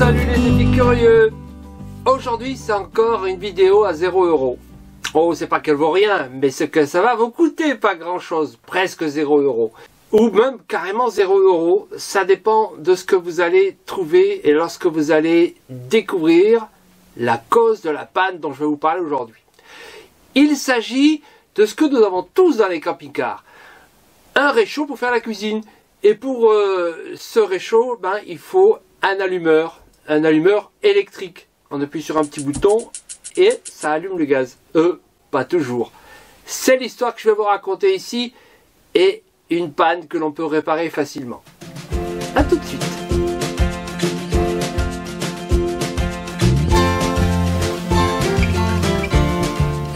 Salut les épicurieux. Aujourd'hui c'est encore une vidéo à 0 €. Oh, c'est pas qu'elle vaut rien, mais ce que ça va vous coûter pas grand chose, presque 0 €. Ou même carrément 0 €, ça dépend de ce que vous allez trouver et lorsque vous allez découvrir la cause de la panne dont je vais vous parler aujourd'hui. Il s'agit de ce que nous avons tous dans les camping-cars. Un réchaud pour faire la cuisine. Et pour ce réchaud, il faut un allumeur électrique. On appuie sur un petit bouton et ça allume le gaz. Pas toujours. C'est l'histoire que je vais vous raconter ici et une panne que l'on peut réparer facilement. A tout de suite.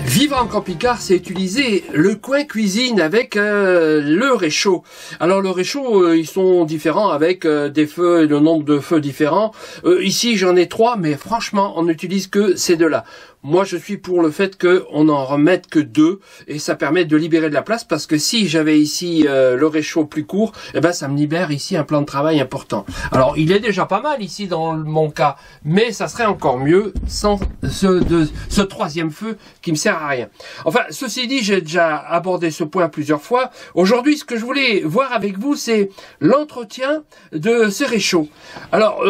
Vivre en camping-car, c'est utiliser le coin cuisine avec le réchaud. Alors le réchaud, ils sont différents avec des feux et le nombre de feux différents. Ici, j'en ai 3, mais franchement, on n'utilise que ces deux-là. Moi, je suis pour le fait qu'on n'en remette que 2 et ça permet de libérer de la place parce que si j'avais ici le réchaud plus court, ça me libère ici un plan de travail important. Alors, il est déjà pas mal ici dans mon cas, mais ça serait encore mieux sans ce troisième feu qui me sert à rien. Enfin, ceci dit, j'ai déjà abordé ce point plusieurs fois. Aujourd'hui, ce que je voulais voir avec vous, c'est l'entretien de ces réchauds. Alors,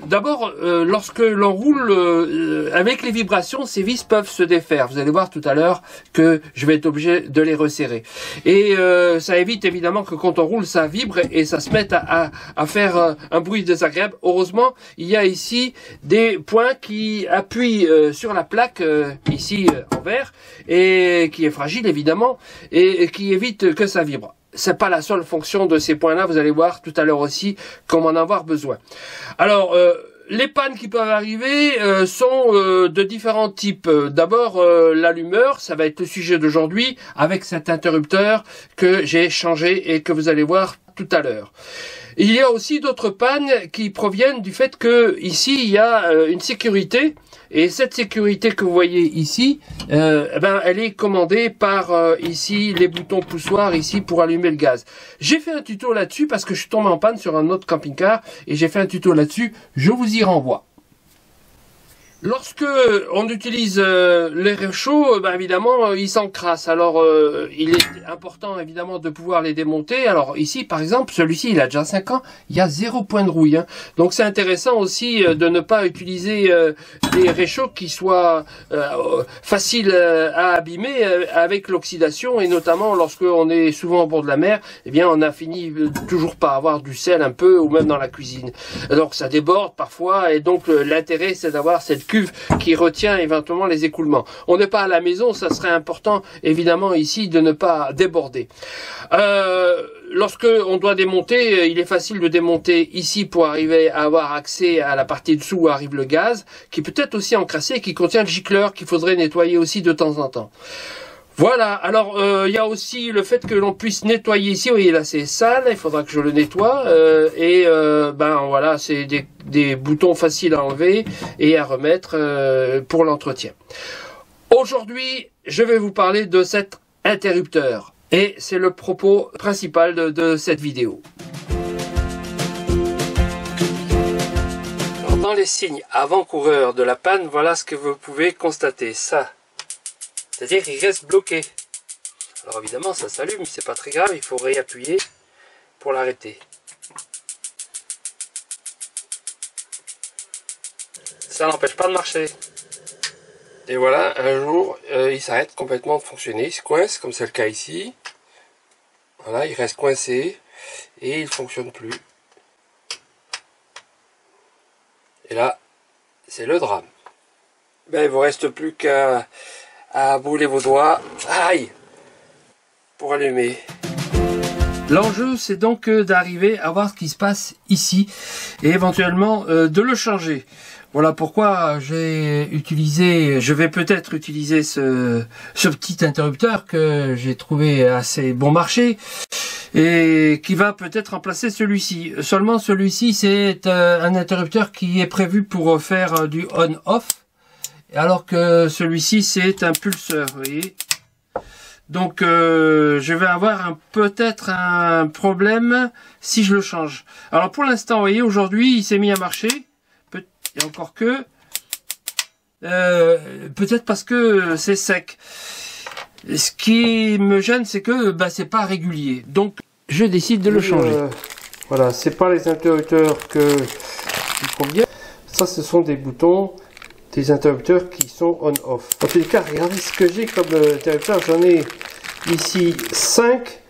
d'abord, lorsque l'on roule avec les vibrations, ces vis peuvent se défaire. Vous allez voir tout à l'heure que je vais être obligé de les resserrer. Et ça évite évidemment que quand on roule, ça vibre et ça se mette à faire un bruit désagréable. Heureusement, il y a ici des points qui appuient sur la plaque, ici en verre, et qui est fragile évidemment, et qui évite que ça vibre. C'est pas la seule fonction de ces points-là, vous allez voir tout à l'heure aussi comment en avoir besoin. Alors, les pannes qui peuvent arriver sont de différents types. D'abord, l'allumeur, ça va être le sujet d'aujourd'hui, avec cet interrupteur que j'ai changé et que vous allez voir tout à l'heure. Il y a aussi d'autres pannes qui proviennent du fait que ici il y a une sécurité. Et cette sécurité que vous voyez ici, elle est commandée par ici les boutons poussoirs ici pour allumer le gaz. J'ai fait un tuto là-dessus parce que je suis tombé en panne sur un autre camping-car et j'ai fait un tuto là-dessus. Je vous y renvoie. Lorsque on utilise les réchauds, évidemment, ils s'encrassent. Alors, il est important, évidemment, de pouvoir les démonter. Alors, ici, par exemple, celui-ci, il a déjà 5 ans, il y a 0 point de rouille. Donc, c'est intéressant aussi de ne pas utiliser des réchauds qui soient faciles à abîmer avec l'oxydation. Et notamment, lorsque on est souvent au bord de la mer, on a fini toujours par avoir du sel un peu, ou même dans la cuisine. Donc, ça déborde parfois. Et donc, l'intérêt, c'est d'avoir cette cuve qui retient éventuellement les écoulements. On n'est pas à la maison, ça serait important évidemment ici de ne pas déborder. Lorsque on doit démonter, il est facile de démonter ici pour arriver à avoir accès à la partie dessous où arrive le gaz, qui peut être aussi encrassé et qui contient le gicleur qu'il faudrait nettoyer aussi de temps en temps. Voilà, alors il y a aussi le fait que l'on puisse nettoyer ici, vous voyez là c'est sale, il faudra que je le nettoie, voilà, c'est des boutons faciles à enlever et à remettre pour l'entretien. Aujourd'hui, je vais vous parler de cet interrupteur et c'est le propos principal de cette vidéo. Alors, dans les signes avant-coureurs de la panne, voilà ce que vous pouvez constater, ça. C'est-à-dire qu'il reste bloqué. Alors évidemment ça s'allume, c'est pas très grave, il faut réappuyer pour l'arrêter. Ça n'empêche pas de marcher. Et voilà, un jour, il s'arrête complètement de fonctionner, il se coince, comme c'est le cas ici. Voilà, il reste coincé et il ne fonctionne plus. Et là, c'est le drame. Il ne vous reste plus qu'à brûler vos doigts, aïe, pour allumer. L'enjeu, c'est donc d'arriver à voir ce qui se passe ici et éventuellement de le changer. Voilà pourquoi je vais peut-être utiliser ce petit interrupteur que j'ai trouvé assez bon marché et qui va peut-être remplacer celui-ci. Seulement celui-ci, c'est un interrupteur qui est prévu pour faire du on-off. Alors que celui-ci c'est un pulseur, vous voyez. Donc je vais avoir peut-être un problème si je le change. Alors pour l'instant, vous voyez, aujourd'hui il s'est mis à marcher. Et encore que, peut-être parce que c'est sec. Ce qui me gêne, c'est que c'est pas régulier. Donc, je décide de le changer. Voilà, c'est pas les interrupteurs qui conviennent. Ça, ce sont des boutons, des interrupteurs qui sont on-off. En tout cas, regardez ce que j'ai comme interrupteur. J'en ai ici 5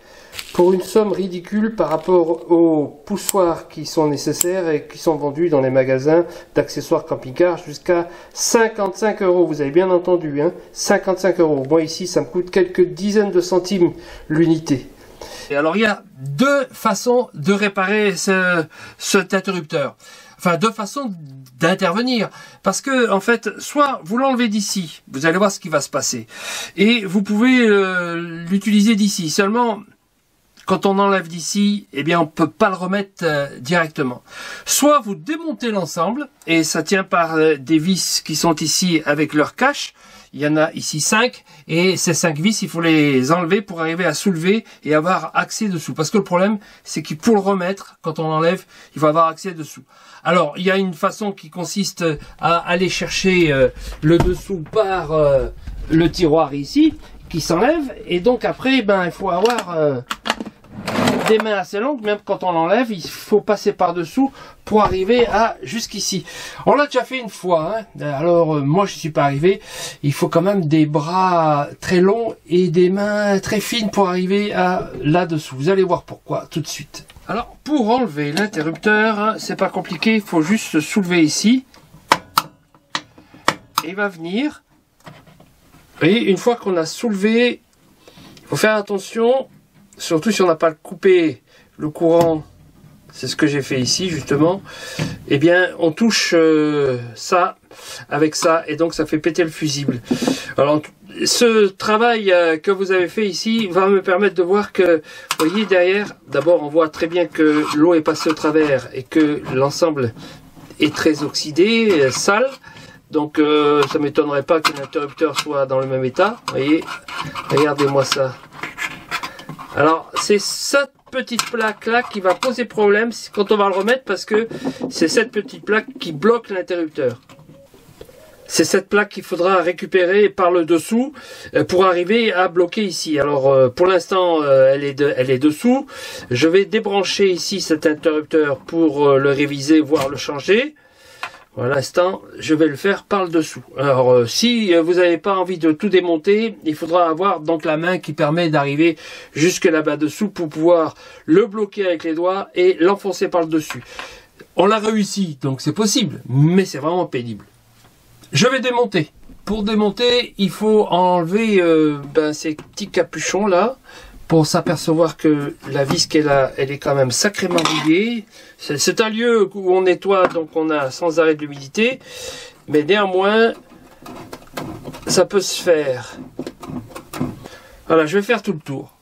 pour une somme ridicule par rapport aux poussoirs qui sont nécessaires et qui sont vendus dans les magasins d'accessoires camping-car jusqu'à 55 €. Vous avez bien entendu, hein, 55 €. Moi ici, ça me coûte quelques dizaines de centimes l'unité. Et alors, il y a deux façons de réparer cet interrupteur. Enfin, deux façons d'intervenir. Parce que, en fait, soit vous l'enlevez d'ici, vous allez voir ce qui va se passer. Et vous pouvez l'utiliser d'ici. Seulement, quand on enlève d'ici, eh bien, on peut pas le remettre directement. Soit vous démontez l'ensemble, et ça tient par des vis qui sont ici avec leur cache. Il y en a ici 5, et ces 5 vis, il faut les enlever pour arriver à soulever et avoir accès dessous. Parce que le problème, c'est que pour le remettre, quand on l'enlève, il faut avoir accès dessous. Alors, il y a une façon qui consiste à aller chercher le dessous par le tiroir ici, qui s'enlève, et donc après, il faut avoir des mains assez longues, même quand on l'enlève, il faut passer par-dessous pour arriver à jusqu'ici. On l'a déjà fait une fois, hein. Alors moi je suis pas arrivé, il faut quand même des bras très longs et des mains très fines pour arriver à là-dessous. Vous allez voir pourquoi tout de suite. Alors pour enlever l'interrupteur, c'est pas compliqué, il faut juste se soulever ici. Et il va venir. Et une fois qu'on a soulevé, il faut faire attention. Surtout si on n'a pas coupé le courant, c'est ce que j'ai fait ici justement, eh bien on touche ça avec ça et donc ça fait péter le fusible. Alors ce travail que vous avez fait ici va me permettre de voir que, vous voyez derrière, d'abord on voit très bien que l'eau est passée au travers et que l'ensemble est très oxydé, sale. Donc ça m'étonnerait pas que l'interrupteur soit dans le même état. Vous voyez, regardez-moi ça. Alors, c'est cette petite plaque-là qui va poser problème quand on va le remettre parce que c'est cette petite plaque qui bloque l'interrupteur. C'est cette plaque qu'il faudra récupérer par le dessous pour arriver à bloquer ici. Alors, pour l'instant, elle est dessous. Je vais débrancher ici cet interrupteur pour le réviser, voire le changer. Pour l'instant, je vais le faire par le dessous. Alors, si vous n'avez pas envie de tout démonter, il faudra avoir donc la main qui permet d'arriver jusque là-bas dessous pour pouvoir le bloquer avec les doigts et l'enfoncer par le dessus. On l'a réussi, donc c'est possible, mais c'est vraiment pénible. Je vais démonter. Pour démonter, il faut enlever ces petits capuchons là, pour s'apercevoir que la vis qui est là, elle est quand même sacrément rouillée. C'est un lieu où on nettoie, donc on a sans arrêt de l'humidité, mais néanmoins, ça peut se faire. Voilà, je vais faire tout le tour.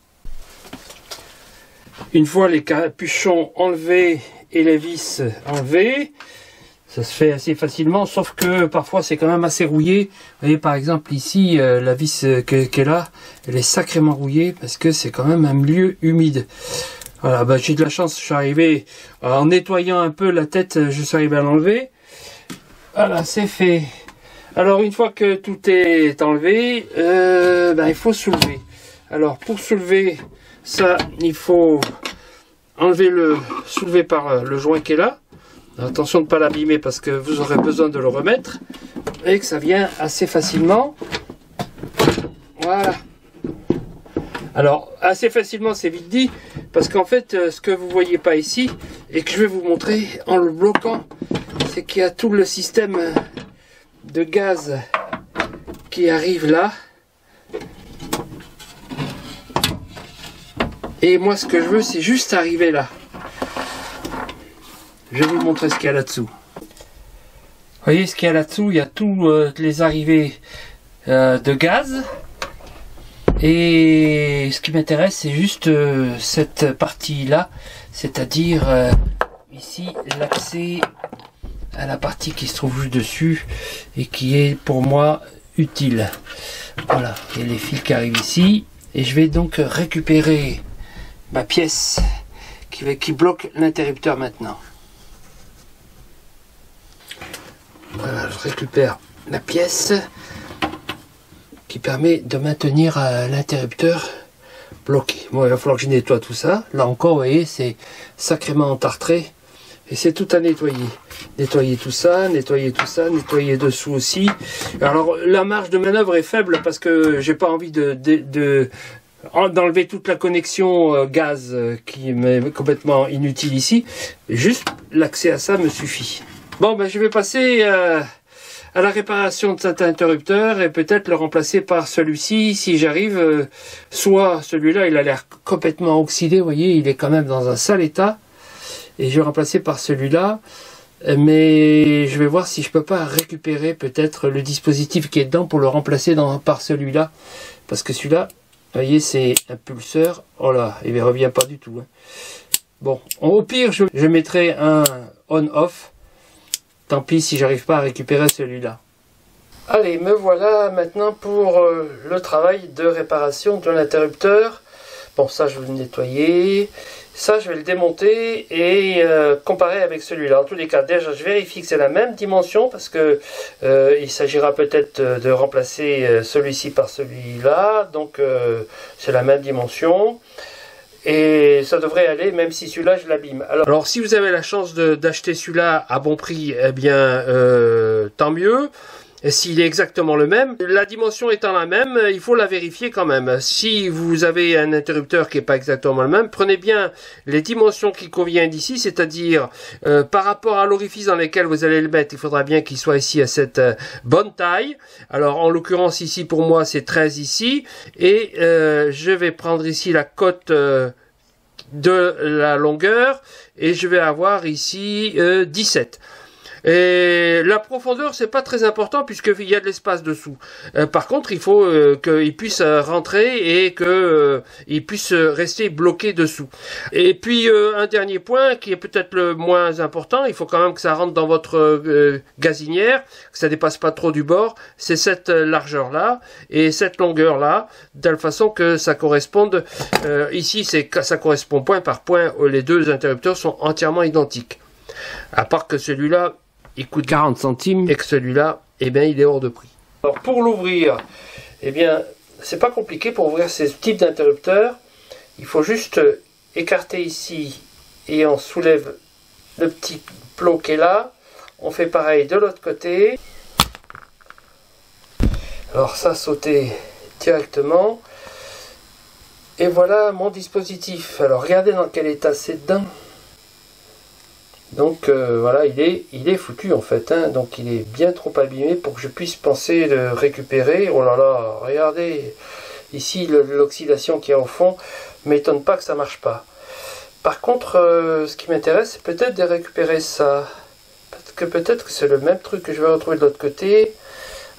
Une fois les capuchons enlevés et les vis enlevées, ça se fait assez facilement, sauf que parfois c'est quand même assez rouillé. Vous voyez par exemple ici, la vis qui est là, elle est sacrément rouillée parce que c'est quand même un milieu humide. Voilà, j'ai de la chance, je suis arrivé en nettoyant un peu la tête, je suis arrivé à l'enlever. Voilà, c'est fait. Alors une fois que tout est enlevé, il faut soulever. Alors pour soulever ça, il faut soulever par le joint qui est là. Attention de ne pas l'abîmer parce que vous aurez besoin de le remettre et que ça vient assez facilement. Voilà. Alors assez facilement, c'est vite dit parce qu'en fait ce que vous voyez pas ici et que je vais vous montrer en le bloquant, c'est qu'il y a tout le système de gaz qui arrive là. Et moi ce que je veux, c'est juste arriver là. Je vais vous montrer ce qu'il y a là-dessous. Vous voyez ce qu'il y a là-dessous, il y a toutes les arrivées de gaz. Et ce qui m'intéresse, c'est juste cette partie-là, c'est-à-dire ici l'accès à la partie qui se trouve juste dessus et qui est pour moi utile. Voilà, il y a les fils qui arrivent ici. Et je vais donc récupérer ma pièce qui bloque l'interrupteur maintenant. Voilà, je récupère la pièce qui permet de maintenir l'interrupteur bloqué. Bon, il va falloir que je nettoie tout ça. Là encore, vous voyez, c'est sacrément entartré. Et c'est tout à nettoyer. Nettoyer tout ça, nettoyer tout ça, nettoyer dessous aussi. Alors, la marge de manœuvre est faible parce que j'ai pas envie d'enlever toute la connexion gaz qui m'est complètement inutile ici. Juste l'accès à ça me suffit. Bon, ben, je vais passer à la réparation de cet interrupteur et peut-être le remplacer par celui-ci si j'arrive. Soit celui-là, il a l'air complètement oxydé, vous voyez, il est quand même dans un sale état. Et je vais remplacer par celui-là. Mais je vais voir si je peux pas récupérer peut-être le dispositif qui est dedans pour le remplacer par celui-là. Parce que celui-là, vous voyez, c'est un pulseur. Oh là, il ne revient pas du tout. Hein. Bon, au pire, je mettrai un on-off. Tant pis si j'arrive pas à récupérer celui-là. Allez, me voilà maintenant pour le travail de réparation de l'interrupteur. Bon, ça je vais le nettoyer. Ça je vais le démonter et comparer avec celui-là. En tous les cas, déjà je vérifie que c'est la même dimension parce que il s'agira peut-être de remplacer celui-ci par celui-là. Donc c'est la même dimension. Et ça devrait aller, même si celui-là, je l'abîme. Alors, si vous avez la chance d'acheter celui-là à bon prix, eh bien, tant mieux. S'il est exactement le même, la dimension étant la même, il faut la vérifier quand même. Si vous avez un interrupteur qui n'est pas exactement le même, prenez bien les dimensions qui conviennent d'ici, c'est-à-dire par rapport à l'orifice dans lequel vous allez le mettre, il faudra bien qu'il soit ici à cette bonne taille. Alors en l'occurrence ici pour moi c'est 13 ici, et je vais prendre ici la cote de la longueur, et je vais avoir ici 17. Et la profondeur, c'est pas très important puisqu'il y a de l'espace dessous. Par contre, il faut qu'il puisse rentrer et qu'il puisse rester bloqué dessous. Et puis, un dernier point qui est peut-être le moins important, il faut quand même que ça rentre dans votre gazinière, que ça dépasse pas trop du bord, c'est cette largeur-là et cette longueur-là, de telle façon que ça corresponde, ici, ça correspond point par point, les deux interrupteurs sont entièrement identiques. À part que celui-là, il coûte 40 centimes et que celui-là, eh bien, il est hors de prix. Alors, pour l'ouvrir, eh bien, c'est pas compliqué pour ouvrir ce type d'interrupteur. Il faut juste écarter ici et on soulève le petit plot qui est là. On fait pareil de l'autre côté. Alors, ça, sauter directement. Et voilà mon dispositif. Alors, regardez dans quel état c'est dedans. Donc voilà, il est foutu en fait, hein. Donc il est bien trop abîmé pour que je puisse penser le récupérer. Oh là là, regardez, ici l'oxydation qu'il y a au fond, m'étonne pas que ça marche pas. Par contre, ce qui m'intéresse, c'est peut-être de récupérer ça. Parce que peut-être que c'est le même truc que je vais retrouver de l'autre côté,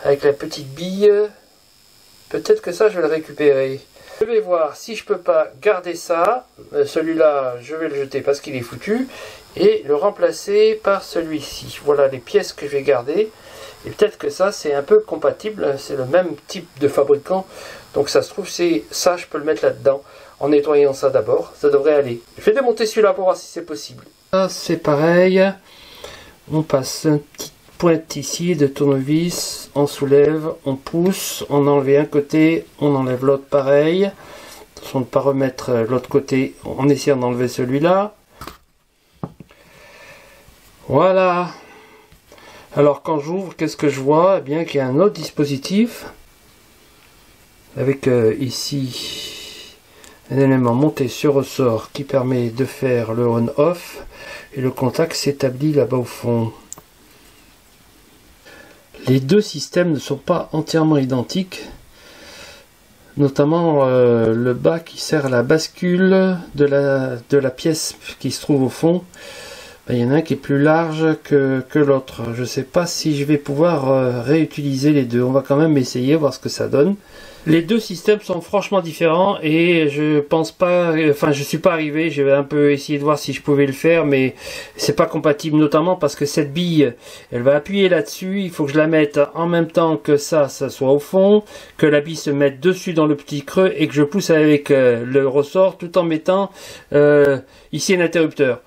avec la petite bille. Peut-être que ça, je vais le récupérer. Je vais voir si je peux pas garder ça. Celui-là, je vais le jeter parce qu'il est foutu. Et le remplacer par celui-ci. Voilà les pièces que je vais garder. Et peut-être que ça, c'est un peu compatible. C'est le même type de fabricant. Donc ça se trouve, c'est ça, je peux le mettre là-dedans. En nettoyant ça d'abord. Ça devrait aller. Je vais démonter celui-là pour voir si c'est possible. Là, c'est pareil. On passe un petit pointe ici de tournevis. On soulève, on pousse. On enlève un côté, on enlève l'autre pareil. Attention de ne pas remettre l'autre côté en essayant d'enlever celui-là. Voilà. Alors quand j'ouvre, qu'est-ce que je vois? Eh bien qu'il y a un autre dispositif avec ici un élément monté sur ressort qui permet de faire le on-off et le contact s'établit là-bas au fond. Les deux systèmes ne sont pas entièrement identiques, notamment le bas qui sert à la bascule de la pièce qui se trouve au fond. Il y en a un qui est plus large que l'autre. Je ne sais pas si je vais pouvoir réutiliser les deux. On va quand même essayer, voir ce que ça donne. Les deux systèmes sont franchement différents et je pense pas, enfin je suis pas arrivé, j'ai un peu essayé de voir si je pouvais le faire, mais c'est pas compatible, notamment parce que cette bille, elle va appuyer là-dessus, il faut que je la mette en même temps que ça soit au fond, que la bille se mette dessus dans le petit creux et que je pousse avec le ressort tout en mettant ici un interrupteur.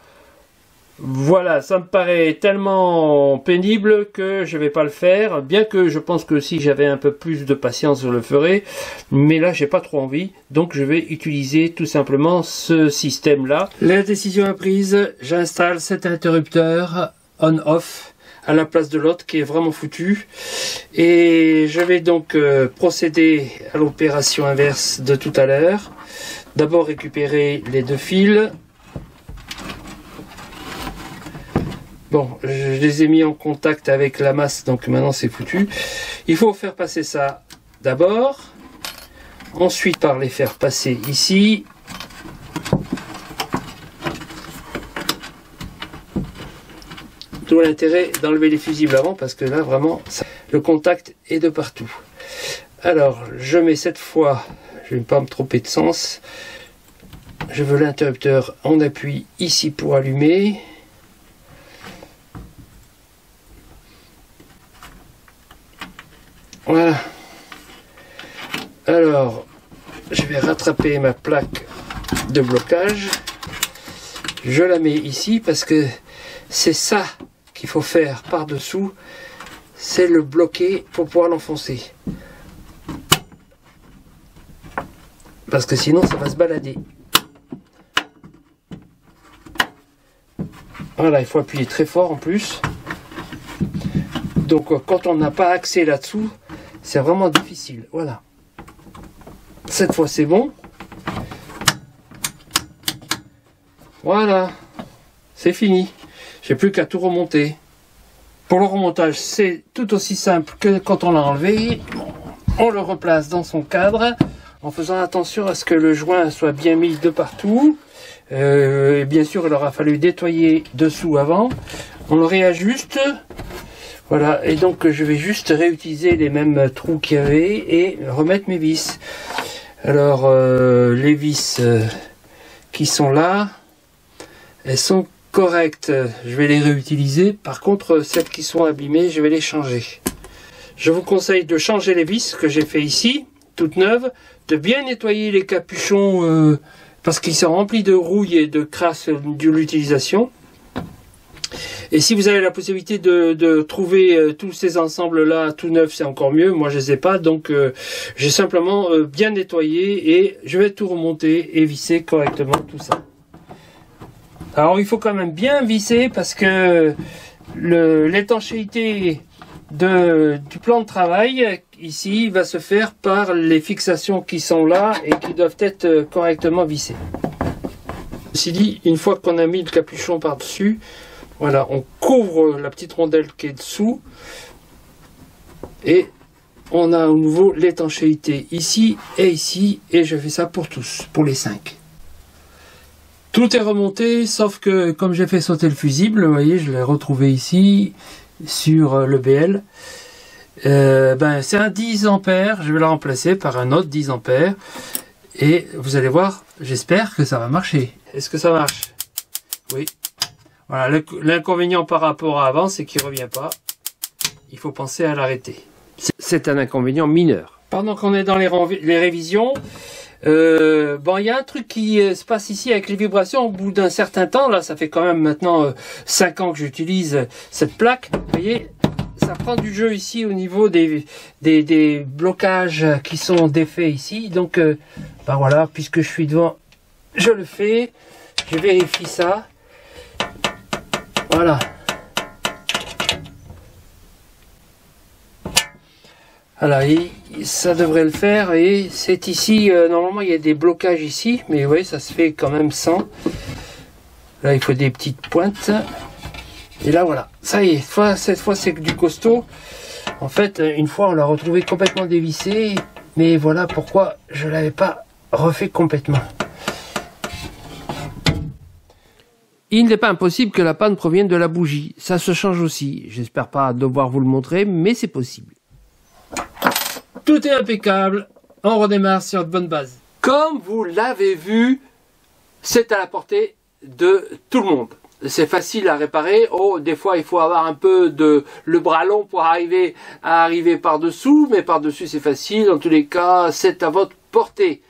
Voilà, ça me paraît tellement pénible que je vais pas le faire, bien que je pense que si j'avais un peu plus de patience, je le ferais, mais là j'ai pas trop envie, donc je vais utiliser tout simplement ce système-là. La décision est prise, j'installe cet interrupteur on-off à la place de l'autre qui est vraiment foutu, et je vais donc procéder à l'opération inverse de tout à l'heure. D'abord récupérer les deux fils. Bon, je les ai mis en contact avec la masse, donc maintenant c'est foutu. Il faut faire passer ça d'abord. Ensuite, par les faire passer ici. D'où l'intérêt d'enlever les fusibles avant, parce que là, vraiment, le contact est de partout. Alors, je mets cette fois, je ne vais pas me tromper de sens. Je veux l'interrupteur en appui ici pour allumer. Voilà. Alors, je vais rattraper ma plaque de blocage. Je la mets ici parce que c'est ça qu'il faut faire par-dessous. C'est le bloquer pour pouvoir l'enfoncer. Parce que sinon, ça va se balader. Voilà, il faut appuyer très fort en plus. Donc, quand on n'a pas accès là-dessous, c'est vraiment difficile. Voilà. Cette fois, c'est bon. Voilà. C'est fini. J'ai plus qu'à tout remonter. Pour le remontage, c'est tout aussi simple que quand on l'a enlevé. On le replace dans son cadre en faisant attention à ce que le joint soit bien mis de partout. Et bien sûr, il aura fallu nettoyer dessous avant. On le réajuste. Voilà, et donc je vais juste réutiliser les mêmes trous qu'il y avait et remettre mes vis. Alors, les vis qui sont là, elles sont correctes. Je vais les réutiliser. Par contre, celles qui sont abîmées, je vais les changer. Je vous conseille de changer les vis que j'ai fait ici, toutes neuves, de bien nettoyer les capuchons parce qu'ils sont remplis de rouille et de crasse de l'utilisation. Et si vous avez la possibilité de trouver tous ces ensembles-là tout neufs, c'est encore mieux. Moi, je les ai pas, donc j'ai simplement bien nettoyé et je vais tout remonter et visser correctement tout ça. Alors, il faut quand même bien visser parce que l'étanchéité du plan de travail ici va se faire par les fixations qui sont là et qui doivent être correctement vissées. Ceci dit, une fois qu'on a mis le capuchon par-dessus, voilà, on couvre la petite rondelle qui est dessous et on a au nouveau l'étanchéité ici, et je fais ça pour tous, pour les 5. Tout est remonté, sauf que comme j'ai fait sauter le fusible, vous voyez, je l'ai retrouvé ici sur le BL. C'est un 10 ampères, je vais le remplacer par un autre 10 ampères et vous allez voir, j'espère que ça va marcher. Est-ce que ça marche? Oui. Voilà, l'inconvénient par rapport à avant, c'est qu'il ne revient pas. Il faut penser à l'arrêter. C'est un inconvénient mineur. Pendant qu'on est dans les révisions, bon, il y a un truc qui se passe ici avec les vibrations au bout d'un certain temps. Là, ça fait quand même maintenant 5 ans que j'utilise cette plaque. Vous voyez, ça prend du jeu ici au niveau des blocages qui sont défaits ici. Donc, ben voilà, puisque je suis devant, je le fais. Je vérifie ça. Voilà. Voilà, et ça devrait le faire. Et c'est ici, normalement il y a des blocages ici, mais oui, ça se fait quand même sans. Là, il faut des petites pointes. Et là, voilà. Ça y est, cette fois c'est du costaud. En fait, une fois, on l'a retrouvé complètement dévissé. Mais voilà pourquoi je ne l'avais pas refait complètement. Il n'est pas impossible que la panne provienne de la bougie. Ça se change aussi. J'espère pas devoir vous le montrer, mais c'est possible. Tout est impeccable. On redémarre sur de bonnes bases. Comme vous l'avez vu, c'est à la portée de tout le monde. C'est facile à réparer. Oh, des fois, il faut avoir un peu le bras long pour arriver par-dessous, mais par-dessus, c'est facile. En tous les cas, c'est à votre portée.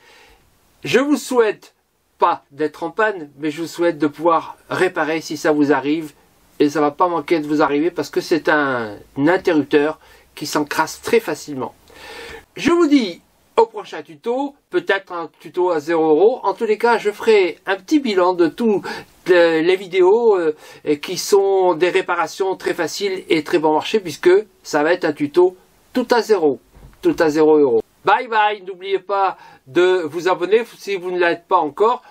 Je vous souhaite pas d'être en panne, mais je vous souhaite de pouvoir réparer si ça vous arrive. Et ça va pas manquer de vous arriver parce que c'est un interrupteur qui s'encrasse très facilement. Je vous dis au prochain tuto, peut-être un tuto à 0 €. En tous les cas, je ferai un petit bilan de toutes les vidéos qui sont des réparations très faciles et très bon marché, puisque ça va être un tuto tout à 0 €. Bye bye, n'oubliez pas de vous abonner si vous ne l'êtes pas encore.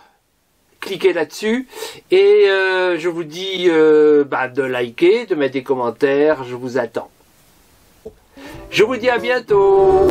Cliquez là-dessus et je vous dis de liker, de mettre des commentaires, je vous attends. Je vous dis à bientôt.